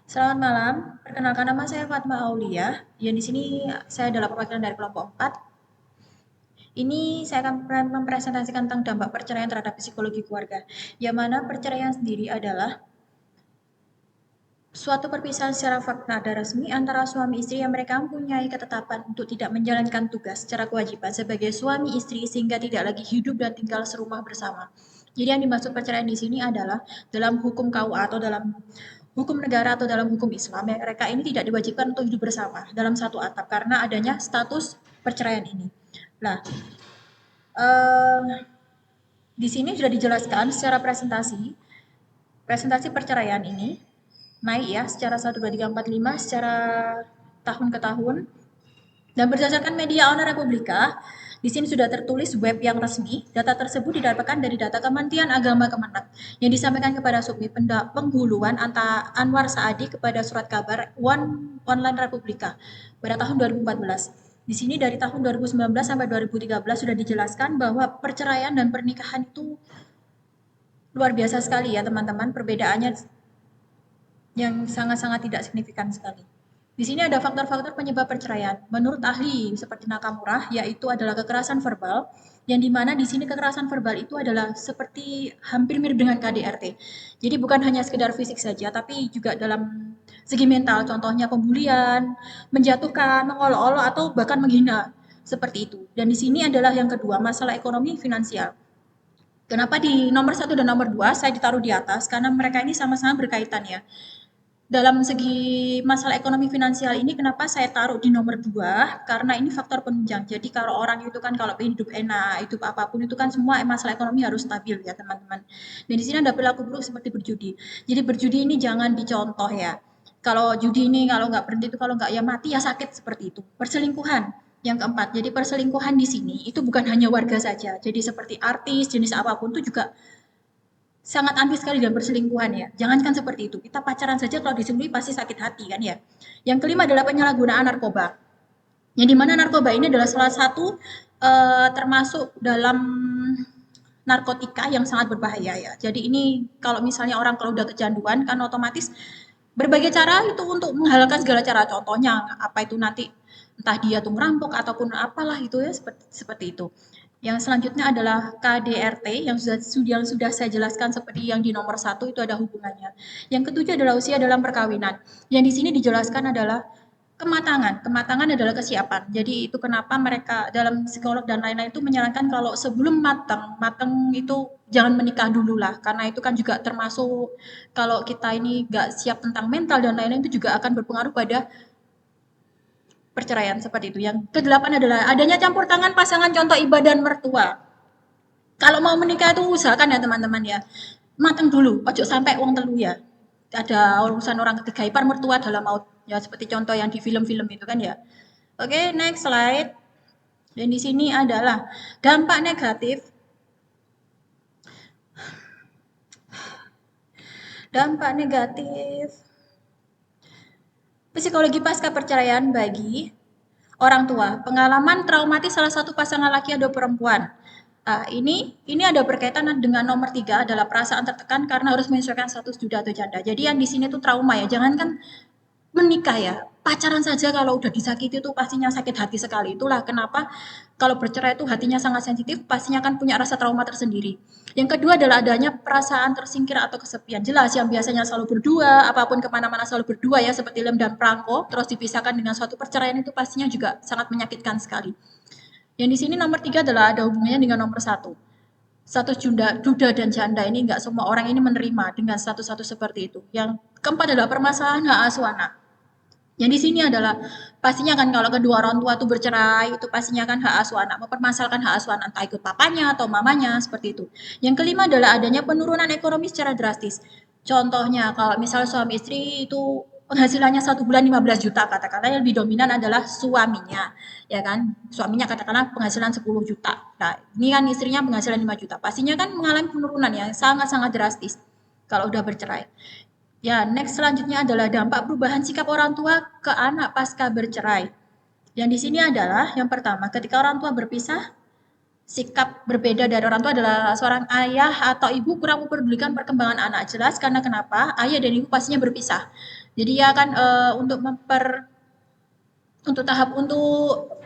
Selamat malam, perkenalkan nama saya Fatma Aulia. Yang di sini saya adalah perwakilan dari kelompok 4. Ini saya akan mempresentasikan tentang dampak perceraian terhadap psikologi keluarga. Yang mana perceraian sendiri adalah suatu perpisahan secara fakta dan resmi antara suami istri yang mereka mempunyai ketetapan untuk tidak menjalankan tugas secara kewajiban sebagai suami istri sehingga tidak lagi hidup dan tinggal serumah bersama. Jadi yang dimaksud perceraian di sini adalah dalam hukum KUA atau dalam hukum negara atau dalam hukum Islam, mereka ini tidak diwajibkan untuk hidup bersama dalam satu atap karena adanya status perceraian ini. Nah, eh, di sini sudah dijelaskan secara presentasi perceraian ini naik ya secara 1, 2, 3, 4, 5 secara tahun ke tahun. Dan berdasarkan media online Republika, di sini sudah tertulis web yang resmi. Data tersebut didapatkan dari data Kementerian Agama Kemenang yang disampaikan kepada Submi Penghuluan Anwar Saadi kepada surat kabar One Online Republika pada tahun 2014. Di sini dari tahun 2019 sampai 2013 sudah dijelaskan bahwa perceraian dan pernikahan itu luar biasa sekali ya teman-teman, perbedaannya yang sangat-sangat tidak signifikan sekali. Di sini ada faktor-faktor penyebab perceraian. Menurut ahli seperti Nakamura, yaitu adalah kekerasan verbal, yang dimana di sini kekerasan verbal itu adalah seperti hampir mirip dengan KDRT. Jadi bukan hanya sekedar fisik saja, tapi juga dalam segi mental, contohnya pembulian, menjatuhkan, mengolok-olok, atau bahkan menghina. Seperti itu. Dan di sini adalah yang kedua, masalah ekonomi finansial. Kenapa di nomor 1 dan nomor 2 saya ditaruh di atas? Karena mereka ini sama-sama berkaitan ya. Dalam segi masalah ekonomi finansial ini kenapa saya taruh di nomor 2? Karena ini faktor penunjang. Jadi kalau orang itu kan kalau pengen hidup enak, hidup apapun itu kan semua masalah ekonomi harus stabil ya teman-teman. Dan di sini ada perilaku buruk seperti berjudi. Jadi berjudi ini jangan dicontoh ya. Kalau judi ini kalau nggak berhenti itu kalau nggak ya mati ya sakit seperti itu. Perselingkuhan yang keempat. Jadi perselingkuhan di sini itu bukan hanya warga saja. Jadi seperti artis jenis apapun itu juga sangat anti sekali dalam perselingkuhan ya. Jangankan seperti itu, kita pacaran saja kalau diselingkuhi pasti sakit hati kan ya. Yang kelima adalah penyalahgunaan narkoba. Yang dimana narkoba ini adalah salah satu termasuk dalam narkotika yang sangat berbahaya ya. Jadi ini kalau misalnya orang kalau udah kecanduan kan otomatis berbagai cara itu untuk menghalalkan segala cara. Contohnya apa itu nanti entah dia tuh merampok ataupun apalah itu ya seperti itu. Yang selanjutnya adalah KDRT yang sudah saya jelaskan seperti yang di nomor 1 itu ada hubungannya. Yang ketujuh adalah usia dalam perkawinan. Yang di sini dijelaskan adalah kematangan. Kematangan adalah kesiapan. Jadi itu kenapa mereka dalam psikolog dan lain-lain itu menyarankan kalau sebelum matang, matang itu jangan menikah dulu lah. Karena itu kan juga termasuk kalau kita ini nggak siap tentang mental dan lain-lain itu juga akan berpengaruh pada perceraian seperti itu. Yang kedelapan adalah adanya campur tangan pasangan contoh ibadah dan mertua. Kalau mau menikah itu usahakan ya teman-teman ya. Matang dulu, ojo sampai uang telu ya. Ada urusan orang ketiga ipar mertua dalam maut. Ya seperti contoh yang di film-film itu kan ya. Oke, next slide. Dan di sini adalah dampak negatif. Dampak negatif psikologi pasca perceraian bagi orang tua. Pengalaman traumatis salah satu pasangan laki atau perempuan. Ini ada berkaitan dengan nomor 3 adalah perasaan tertekan karena harus menyesuaikan status duda atau janda. Jadi yang di sini tuh trauma ya. Jangankan menikah ya, pacaran saja kalau udah disakiti itu pastinya sakit hati sekali. Itulah kenapa kalau bercerai itu hatinya sangat sensitif, pastinya akan punya rasa trauma tersendiri. Yang kedua adalah adanya perasaan tersingkir atau kesepian. Jelas yang biasanya selalu berdua, apapun kemana-mana selalu berdua ya, seperti Lem dan Prangko, terus dipisahkan dengan suatu perceraian itu pastinya juga sangat menyakitkan sekali. Yang di sini nomor 3 adalah ada hubungannya dengan nomor 1. Status duda dan janda ini nggak semua orang ini menerima dengan status-status seperti itu. Yang keempat adalah permasalahan hak asuh anak. Yang di sini adalah pastinya kan kalau kedua orang tua tuh bercerai itu pastinya kan hak asuh anak, mempermasalahkan hak asuh anak entah ikut papanya atau mamanya seperti itu. Yang kelima adalah adanya penurunan ekonomi secara drastis. Contohnya kalau misal suami istri itu penghasilannya 1 bulan 15 juta katakanlah yang lebih dominan adalah suaminya ya kan suaminya katakanlah penghasilan 10 juta nah ini kan istrinya penghasilan 5 juta pastinya kan mengalami penurunan yang sangat-sangat drastis kalau udah bercerai. Ya, next selanjutnya adalah dampak perubahan sikap orang tua ke anak pasca bercerai. Yang di sini adalah yang pertama, ketika orang tua berpisah, sikap berbeda dari orang tua adalah seorang ayah atau ibu kurang memperdulikan perkembangan anak. Jelas karena kenapa? Ayah dan ibu pastinya berpisah. Jadi ya kan untuk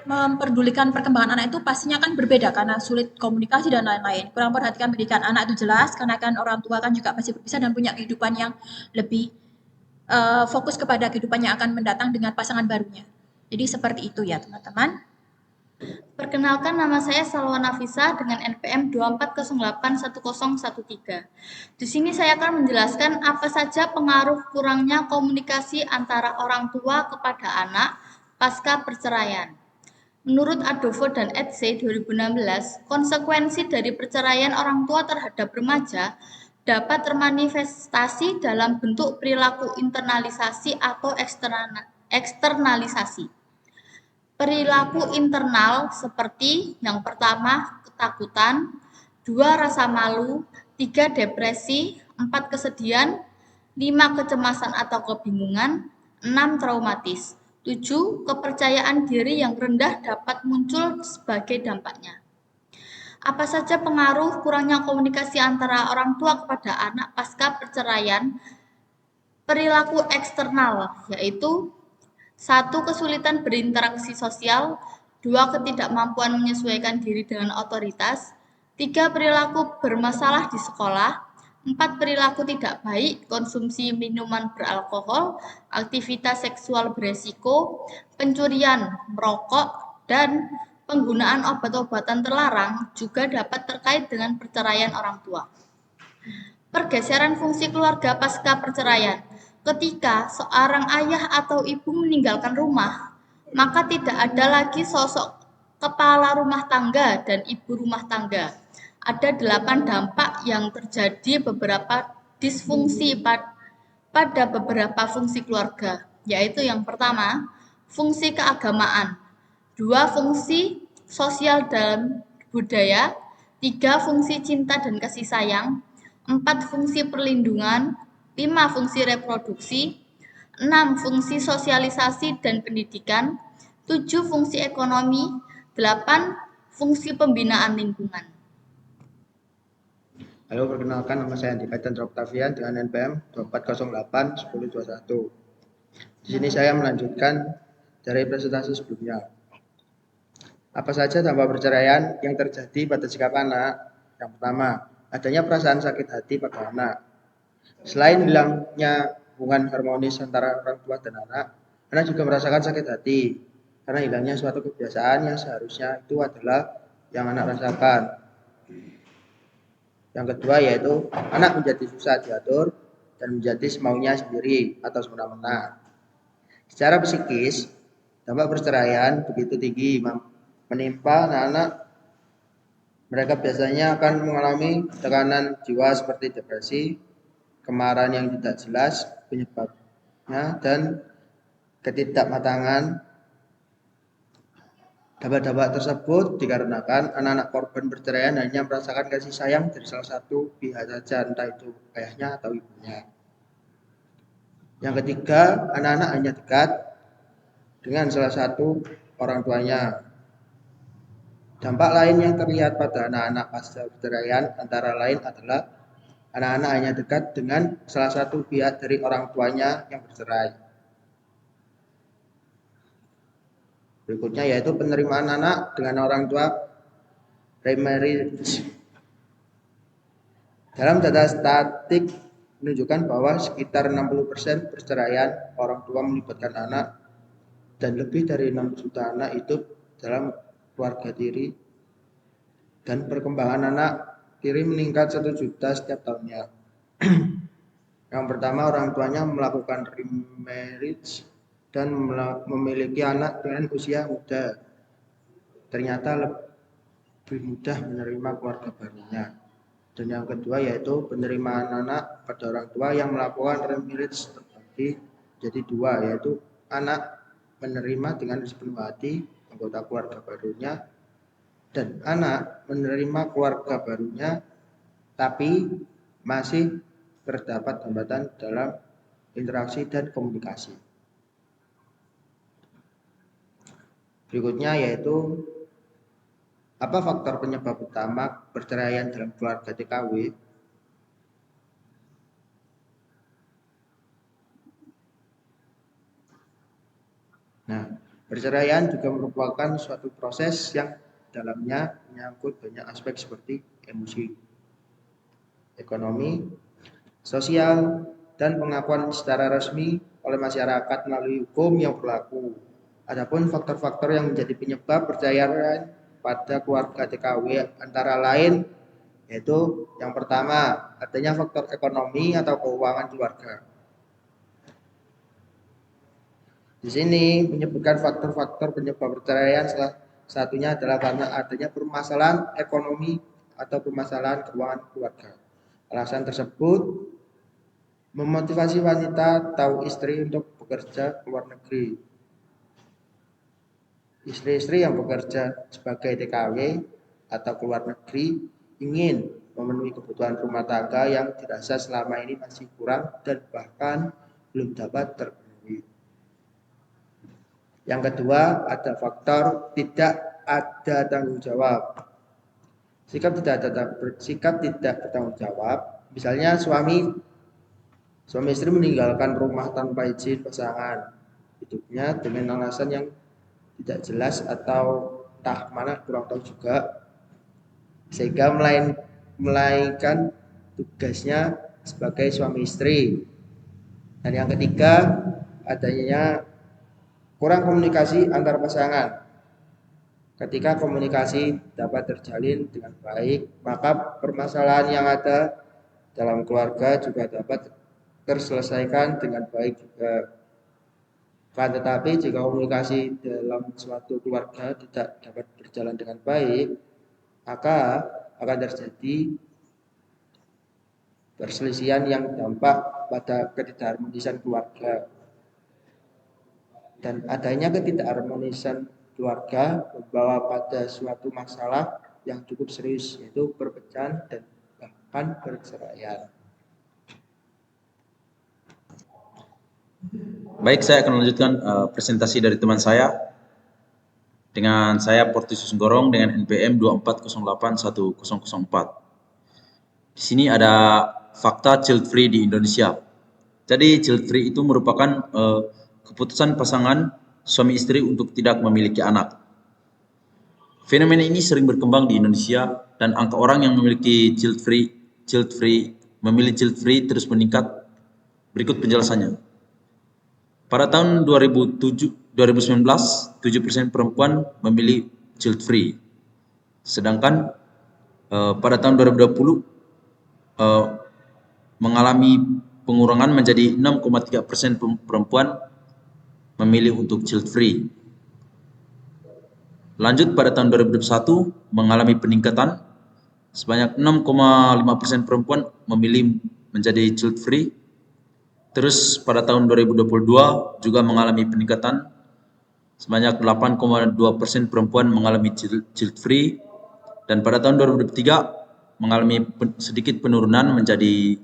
memperdulikan perkembangan anak itu pastinya kan berbeda karena sulit komunikasi dan lain-lain. Kurang perhatikan pendidikan anak itu jelas karena kan orang tua kan juga pasti berpisah dan punya kehidupan yang lebih fokus kepada kehidupan yang akan mendatang dengan pasangan barunya. Jadi seperti itu ya teman-teman. Perkenalkan, nama saya Salwa Nafisa dengan NPM 2408113. Di sini saya akan menjelaskan apa saja pengaruh kurangnya komunikasi antara orang tua kepada anak pasca perceraian. Menurut Adolfo dan Etsy 2016, konsekuensi dari perceraian orang tua terhadap remaja dapat termanifestasi dalam bentuk perilaku internalisasi atau eksternalisasi. Perilaku internal seperti yang pertama ketakutan, 2 rasa malu, 3 depresi, 4 kesedihan, 5 kecemasan atau kebingungan, 6 traumatis, 7 kepercayaan diri yang rendah dapat muncul sebagai dampaknya. Apa saja pengaruh kurangnya komunikasi antara orang tua kepada anak pasca perceraian? Perilaku eksternal, yaitu 1. Kesulitan berinteraksi sosial, 2. Ketidakmampuan menyesuaikan diri dengan otoritas, 3. Perilaku bermasalah di sekolah, 4. Perilaku tidak baik, konsumsi minuman beralkohol, aktivitas seksual beresiko, pencurian, merokok, dan penggunaan obat-obatan terlarang juga dapat terkait dengan perceraian orang tua. Pergeseran fungsi keluarga pasca perceraian. Ketika seorang ayah atau ibu meninggalkan rumah, maka tidak ada lagi sosok kepala rumah tangga dan ibu rumah tangga. Ada 8 dampak yang terjadi beberapa disfungsi pada beberapa fungsi keluarga, yaitu yang pertama, fungsi keagamaan, 2 fungsi sosial dalam budaya, 3 fungsi cinta dan kasih sayang, 4 fungsi perlindungan, 5 fungsi reproduksi, 6 fungsi sosialisasi dan pendidikan, 7 fungsi ekonomi, 8 fungsi pembinaan lingkungan. Halo, perkenalkan nama saya Andika Chandra Octavian dengan NPM 24081021. Di sini saya melanjutkan dari presentasi sebelumnya. Apa saja dampak perceraian yang terjadi pada sikap anak? Yang pertama, adanya perasaan sakit hati pada anak. Selain hilangnya hubungan harmonis antara orang tua dan anak juga merasakan sakit hati karena hilangnya suatu kebiasaan yang seharusnya itu adalah yang anak rasakan. Yang kedua yaitu anak menjadi susah diatur dan menjadi semaunya sendiri atau semena-mena. Secara psikis, dampak perceraian begitu tinggi menimpa anak-anak. Mereka biasanya akan mengalami tekanan jiwa seperti depresi, kemarahan yang tidak jelas penyebabnya, dan ketidakmatangan. Dampak-dampak tersebut dikarenakan anak-anak korban perceraian hanya merasakan kasih sayang dari salah satu pihak saja, entah itu ayahnya atau ibunya. Yang ketiga, anak-anak hanya dekat dengan salah satu orang tuanya. Dampak lain yang terlihat pada anak-anak pasca perceraian antara lain adalah anak-anak hanya dekat dengan salah satu pihak dari orang tuanya yang bercerai. Berikutnya yaitu penerimaan anak dengan orang tua remarriage. Dalam data statistik menunjukkan bahwa sekitar 60% perceraian orang tua melibatkan anak dan lebih dari 6 juta anak hidup dalam keluarga tiri, dan perkembangan anak tiri meningkat 1 juta setiap tahunnya. Yang pertama, orang tuanya melakukan remarriage dan memiliki anak dengan usia muda ternyata lebih mudah menerima keluarga barunya. Dan yang kedua yaitu penerimaan anak pada orang tua yang melakukan remarriage terbagi jadi dua, yaitu anak menerima dengan sepenuh hati anggota keluarga barunya dan anak menerima keluarga barunya tapi masih terdapat hambatan dalam interaksi dan komunikasi. Berikutnya yaitu apa faktor penyebab utama perceraian dalam keluarga TKW? Perceraian juga merupakan suatu proses yang dalamnya menyangkut banyak aspek seperti emosi, ekonomi, sosial, dan pengakuan secara resmi oleh masyarakat melalui hukum yang berlaku. Adapun faktor-faktor yang menjadi penyebab perceraian pada keluarga TKW antara lain yaitu yang pertama, adanya faktor ekonomi atau keuangan keluarga. Di sini menyebutkan faktor-faktor penyebab perceraian, salah satunya adalah karena adanya permasalahan ekonomi atau permasalahan keuangan keluarga. Alasan tersebut memotivasi wanita atau istri untuk bekerja ke luar negeri. Istri-istri yang bekerja sebagai TKW atau ke luar negeri ingin memenuhi kebutuhan rumah tangga yang dirasa selama ini masih kurang dan bahkan belum dapat terpenuhi. Yang kedua, ada faktor tidak ada tanggung jawab. Sikap tidak bertanggung jawab. Misalnya suami istri meninggalkan rumah tanpa izin pasangan hidupnya dengan alasan yang tidak jelas atau entah mana kurang tahu juga, sehingga melainkan tugasnya sebagai suami istri. Dan yang ketiga, adanya kurang komunikasi antar pasangan. Ketika komunikasi dapat terjalin dengan baik, maka permasalahan yang ada dalam keluarga juga dapat terselesaikan dengan baik juga. Tetapi jika komunikasi dalam suatu keluarga tidak dapat berjalan dengan baik, maka akan terjadi perselisihan yang dampak pada ketidakharmonisan keluarga. Dan adanya ketidakharmonisan keluarga membawa pada suatu masalah yang cukup serius, yaitu perpecahan dan bahkan perceraian. Baik, saya akan melanjutkan presentasi dari teman saya. Dengan saya Portisius Gorong dengan NPM 24081004. Di sini ada fakta child free di Indonesia. Jadi child free itu merupakan keputusan pasangan suami istri untuk tidak memiliki anak. Fenomena ini sering berkembang di Indonesia dan angka orang yang memiliki memilih child free terus meningkat. Berikut penjelasannya. Pada tahun 2019, 7% perempuan memilih child free. Sedangkan pada tahun 2020 mengalami pengurangan menjadi 6,3% perempuan memilih untuk child free. Lanjut pada tahun 2021 mengalami peningkatan sebanyak 6,5% perempuan memilih menjadi child free. Terus pada tahun 2022 juga mengalami peningkatan sebanyak 8,2% perempuan mengalami child free, dan pada tahun 2023 mengalami sedikit penurunan menjadi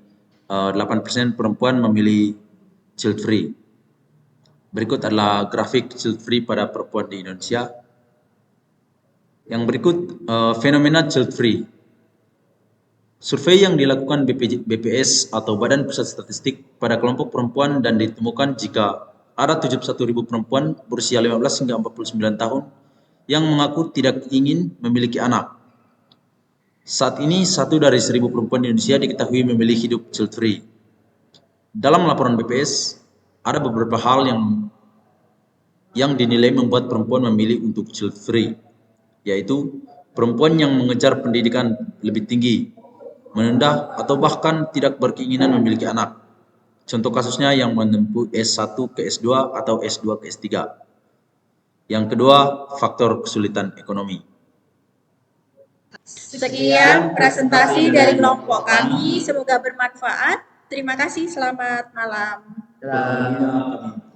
8% perempuan memilih child free. Berikut adalah grafik child free pada perempuan di Indonesia. Yang berikut fenomena child free. Survei yang dilakukan BPS atau Badan Pusat Statistik pada kelompok perempuan dan ditemukan jika ada 71.000 perempuan berusia 15 hingga 49 tahun yang mengaku tidak ingin memiliki anak. Saat ini 1 dari 1.000 perempuan di Indonesia diketahui memilih hidup child free. Dalam laporan BPS ada beberapa hal yang dinilai membuat perempuan memilih untuk child free, yaitu perempuan yang mengejar pendidikan lebih tinggi, menunda atau bahkan tidak berkeinginan memiliki anak. Contoh kasusnya yang menempuh S1 ke S2 atau S2 ke S3. Yang kedua, faktor kesulitan ekonomi. Sekian presentasi dari kelompok kami, semoga bermanfaat. Terima kasih, selamat malam. Selamat.